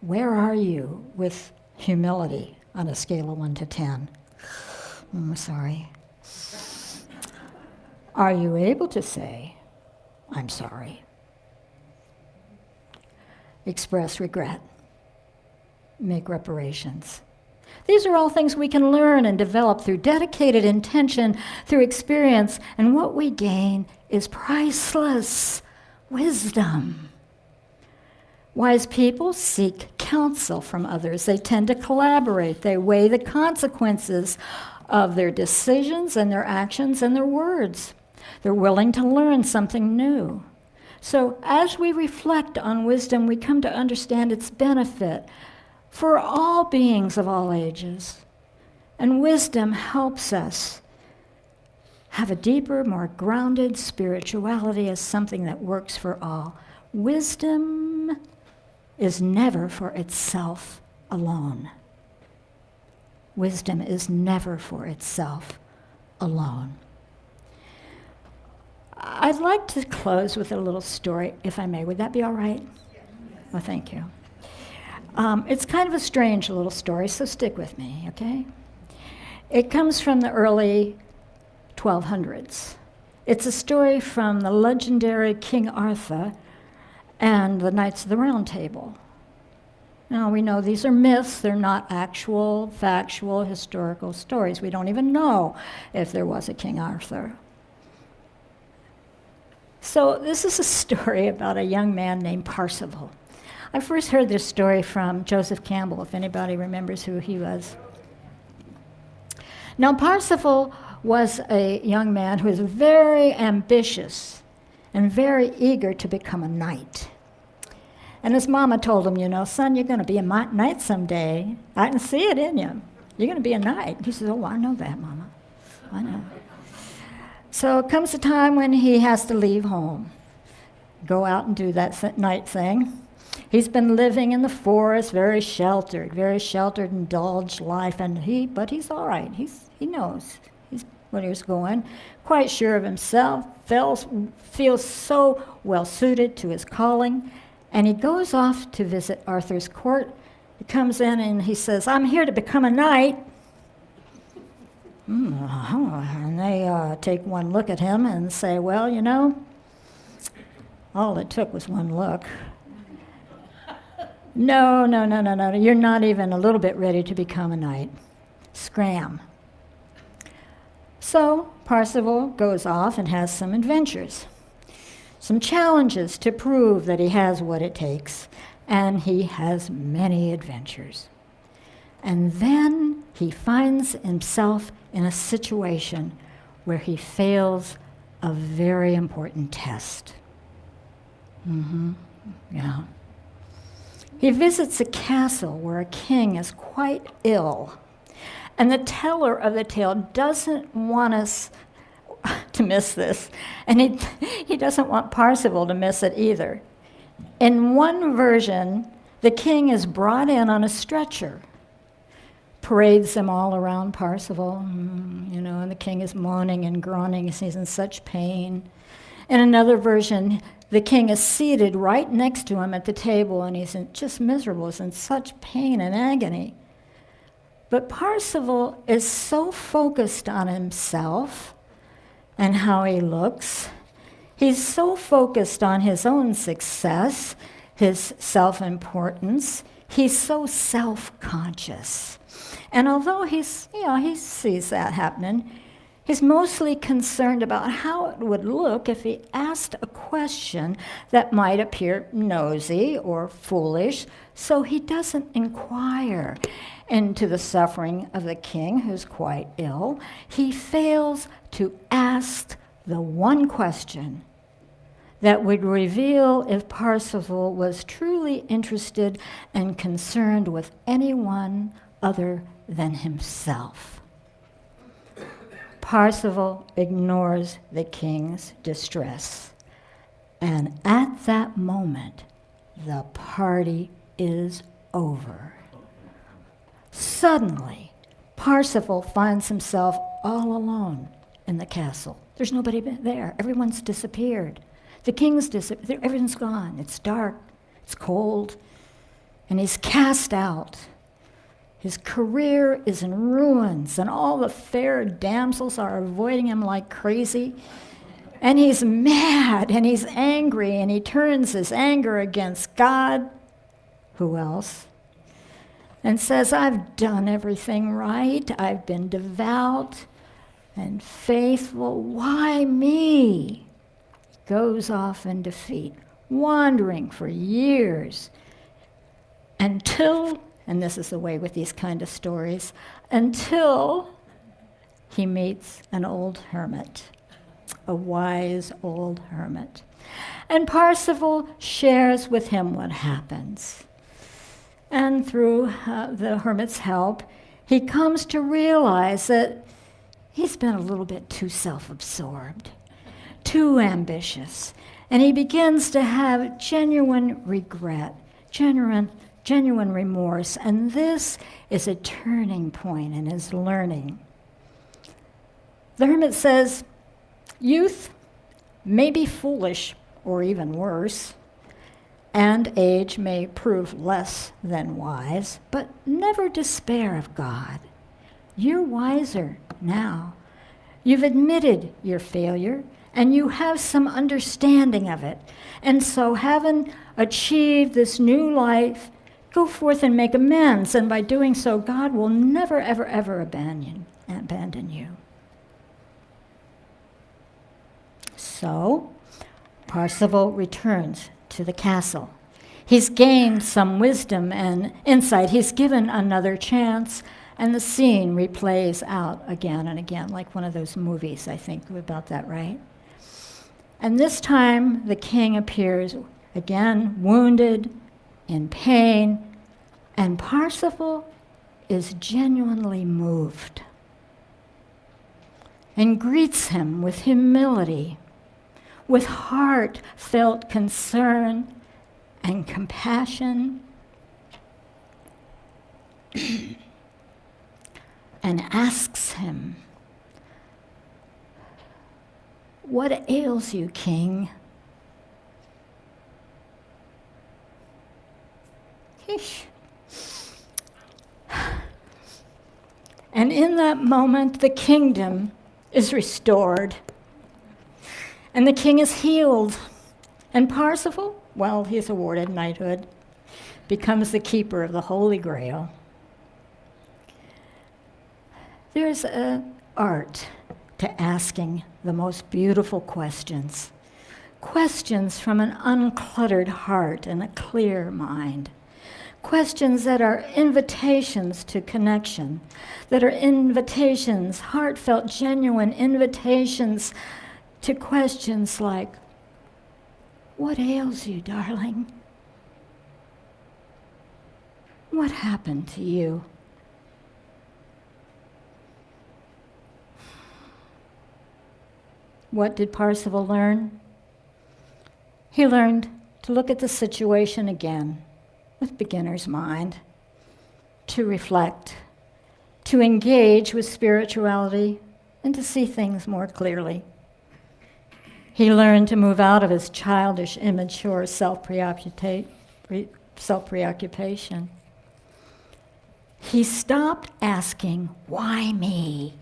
Where are you with humility on a scale of 1 to 10? Sorry. Are you able to say, I'm sorry? Express regret. Make reparations. These are all things we can learn and develop through dedicated intention, through experience, and what we gain is priceless wisdom. Wise people seek counsel from others. They tend to collaborate. They weigh the consequences of their decisions and their actions and their words. They're willing to learn something new. So as we reflect on wisdom, we come to understand its benefit for all beings of all ages. And wisdom helps us have a deeper, more grounded spirituality as something that works for all. Wisdom is never for itself alone. Wisdom is never for itself alone. I'd like to close with a little story, if I may. Would that be all right? Well, thank you. It's kind of a strange little story, so stick with me, okay? It comes from the early 1200s. It's a story from the legendary King Arthur and the Knights of the Round Table. Now, we know these are myths. They're not actual, factual, historical stories. We don't even know if there was a King Arthur. So this is a story about a young man named Parsifal. I first heard this story from Joseph Campbell, if anybody remembers who he was. Now, Parsifal was a young man who was very ambitious and very eager to become a knight. And his mama told him, you know, son, you're going to be a knight someday. I can see it in you. You're going to be a knight. He says, oh, I know that, Mama. I know. So it comes a time when he has to leave home, go out and do that knight thing. He's been living in the forest, very sheltered, indulged life, but he's all right. He knows where he's going, quite sure of himself, feels so well suited to his calling, and he goes off to visit Arthur's court. He comes in and he says, I'm here to become a knight. And they take one look at him and say, well, you know, all it took was one look. No, you're not even a little bit ready to become a knight. Scram. So Parsifal goes off and has some adventures, some challenges to prove that he has what it takes, and he has many adventures. And then he finds himself in a situation where he fails a very important test. Yeah. He visits a castle where a king is quite ill, and the teller of the tale doesn't want us to miss this, and he doesn't want Parsifal to miss it either. In one version, the king is brought in on a stretcher, parades him all around Parsifal, and the king is moaning and groaning, he's in such pain. In another version, the king is seated right next to him at the table, and he's just miserable, he's in such pain and agony. But Parsifal is so focused on himself and how he looks. He's so focused on his own success, his self-importance. He's so self-conscious. And although he sees that happening, he's mostly concerned about how it would look if he asked a question that might appear nosy or foolish, so he doesn't inquire into the suffering of the king, who's quite ill. He fails to ask the one question that would reveal if Parsifal was truly interested and concerned with anyone other than himself. Parsifal ignores the king's distress, and at that moment, the party is over. Suddenly, Parsifal finds himself all alone in the castle. There's nobody there. Everyone's disappeared. The king's disappeared. Everything's gone. It's dark. It's cold. And he's cast out. His career is in ruins, and all the fair damsels are avoiding him like crazy. And he's mad, and he's angry, and he turns his anger against God. Who else? And says, I've done everything right. I've been devout and faithful. Why me? Goes off in defeat, wandering for years until, and this is the way with these kind of stories, until he meets an old hermit, a wise old hermit. And Parsifal shares with him what happens. And through the hermit's help, he comes to realize that he's been a little bit too self-absorbed, too ambitious, and he begins to have genuine regret, genuine remorse, and this is a turning point in his learning. The hermit says, youth may be foolish or even worse, and age may prove less than wise, but never despair of God. You're wiser now. You've admitted your failure, and you have some understanding of it. And so, having achieved this new life, go forth and make amends, and by doing so, God will never, ever, ever abandon you. So, Parsifal returns to the castle. He's gained some wisdom and insight. He's given another chance, and the scene replays out again and again, like one of those movies, I think, about that, right? And this time, the king appears again, wounded, in pain, and Parsifal is genuinely moved and greets him with humility, with heartfelt concern and compassion, and asks him, what ails you, king? And in that moment, the kingdom is restored. And the king is healed. And Parsifal, well, he's awarded knighthood, becomes the keeper of the Holy Grail. There's an art to asking the most beautiful questions. Questions from an uncluttered heart and a clear mind. Questions that are invitations to connection, that are invitations, heartfelt, genuine invitations to questions like, what ails you, darling? What happened to you? What did Parsival learn? He learned to look at the situation again with beginner's mind, to reflect, to engage with spirituality, and to see things more clearly. He learned to move out of his childish, immature self-preoccupation. He stopped asking, why me?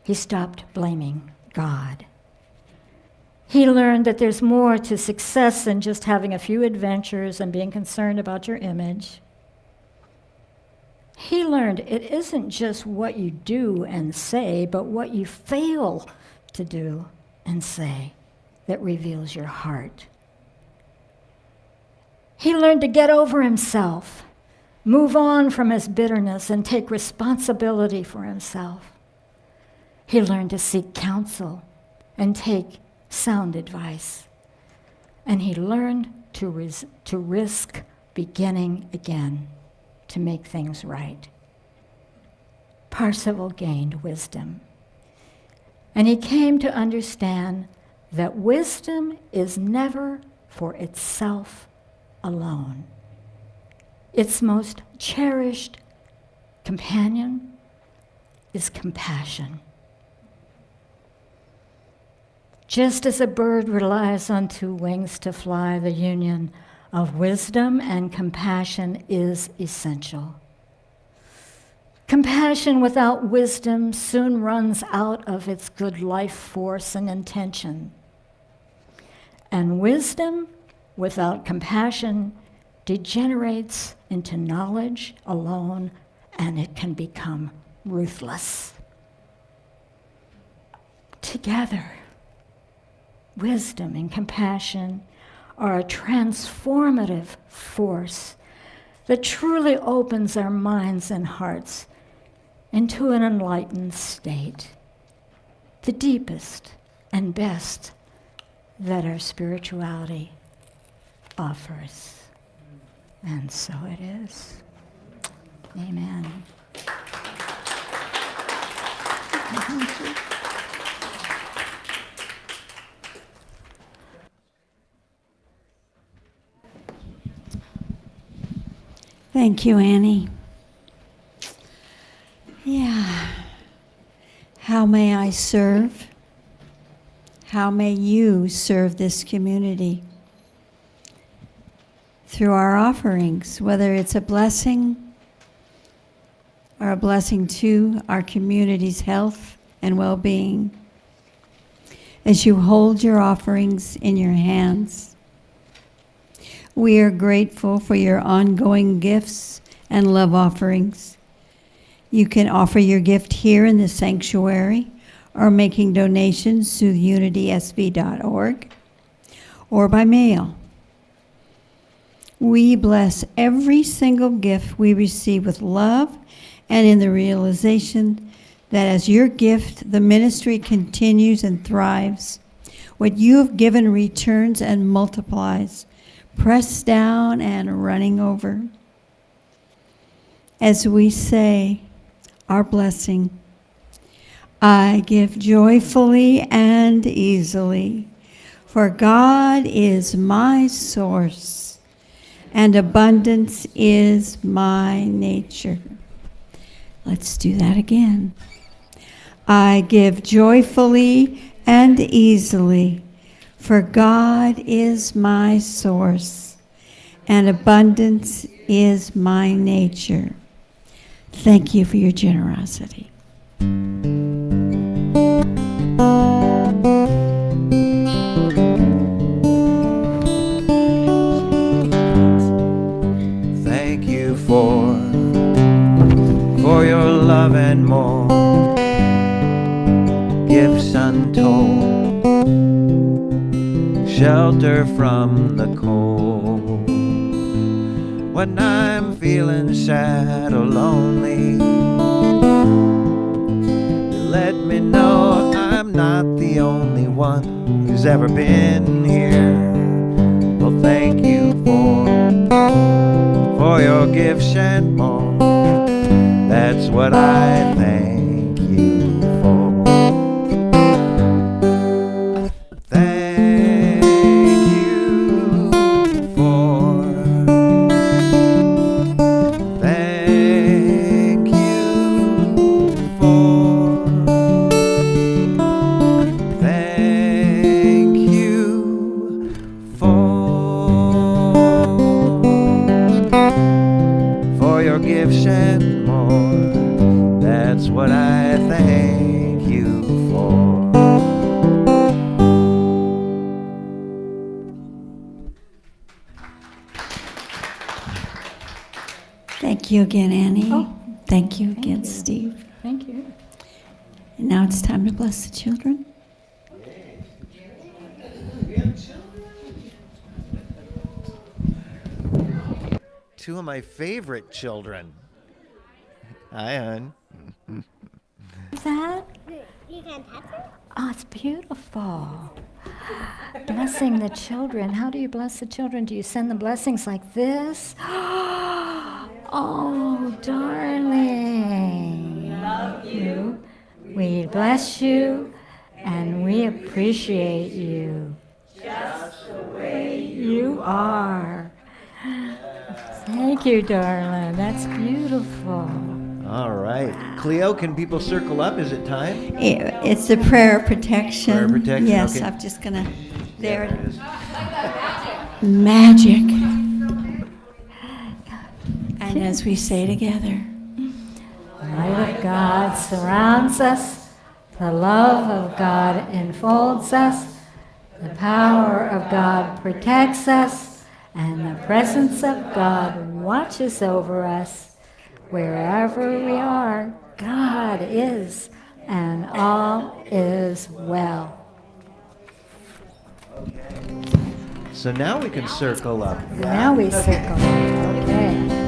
He stopped blaming God. He learned that there's more to success than just having a few adventures and being concerned about your image. He learned it isn't just what you do and say, but what you fail to do and say that reveals your heart. He learned to get over himself, move on from his bitterness, and take responsibility for himself. He learned to seek counsel and take sound advice. And he learned to risk beginning again to make things right. Parsival gained wisdom. And he came to understand that wisdom is never for itself alone. Its most cherished companion is compassion. Just as a bird relies on two wings to fly, the union of wisdom and compassion is essential. Compassion without wisdom soon runs out of its good life force and intention. And wisdom without compassion degenerates into knowledge alone, and it can become ruthless. Together, wisdom and compassion are a transformative force that truly opens our minds and hearts into an enlightened state, the deepest and best that our spirituality offers. And so it is. Amen. Thank you, Annie. Yeah. How may I serve? How may you serve this community? Through our offerings, whether it's a blessing or a blessing to our community's health and well-being. As you hold your offerings in your hands, we are grateful for your ongoing gifts and love offerings. You can offer your gift here in the sanctuary or making donations to unitysv.org or by mail. We bless every single gift we receive with love and in the realization that as your gift, the ministry continues and thrives. What you have given returns and multiplies, pressed down and running over. As we say our blessing, I give joyfully and easily, for God is my source, and abundance is my nature. Let's do that again. I give joyfully and easily, for God is my source, and abundance is my nature. Thank you for your generosity. Thank you for your love and more. shelter from the cold. When I'm feeling sad or lonely, you let me know I'm not the only one who's ever been here. Well, thank you for your gifts and more. That's what I thank you for. Thank you for. Thank you for. Thank you for your gifts and more. That's what I thank you for. Thank you again, Annie. Oh, Thank you again, you. Steve. Thank you. And now it's time to bless the children. Two of my favorite children. Hi, hon. Is that? You can touch it? Oh, it's beautiful. Blessing the children. How do you bless the children? Do you send the blessings like this? Oh, darling. We love you. We bless you and we appreciate you. Just the way you are. Thank you, darling. That's beautiful. All right. Cleo, can people circle up? Is it time? It's the prayer of protection. Prayer of protection, Yes, okay. I'm just going to. There it is. is. Magic. And as we say together, The light of God surrounds us. The love of God enfolds us. The power of God protects us. And the presence of God watches over us. Wherever we are, God is, and all is well. So now we can circle up. Now we circle. Okay.